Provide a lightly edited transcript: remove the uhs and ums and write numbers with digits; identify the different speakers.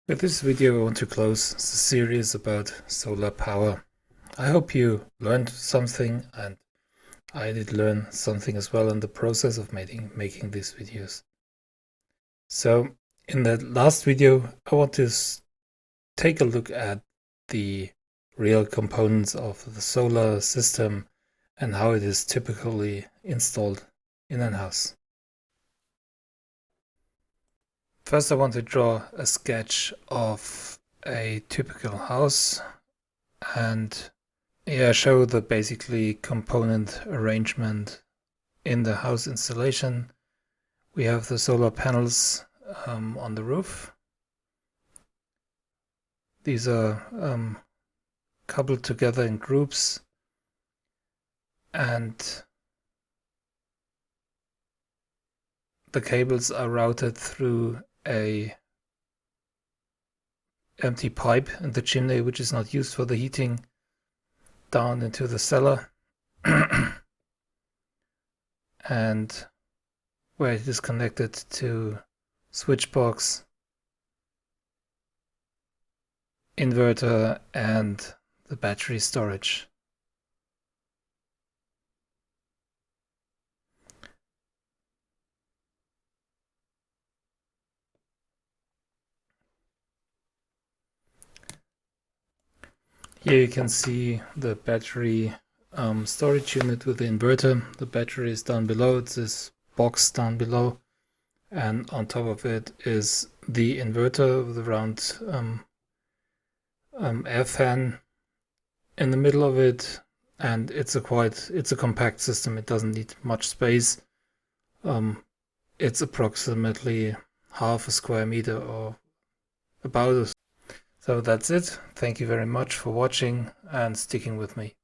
Speaker 1: With this video, I want to close the series about solar power. I hope you learned something, and I did learn something as well in the process of making these videos. So in the last video, I want to take a look at the real components of the solar system and how it is typically installed in a house. First, I want to draw a sketch of a typical house and show the basically component arrangement in the house installation. We have the solar panels on the roof. These are coupled together in groups, and the cables are routed through a empty pipe in the chimney, which is not used for the heating, down into the cellar and where it is connected to switch box, inverter, and the battery storage. Here you can see the battery storage unit with the inverter. The battery is down below. It's this box down below, and on top of it is the inverter with a round air fan in the middle of it, and it's a compact system. It doesn't need much space. It's approximately half a square meter, or about. So that's it. Thank you very much for watching and sticking with me.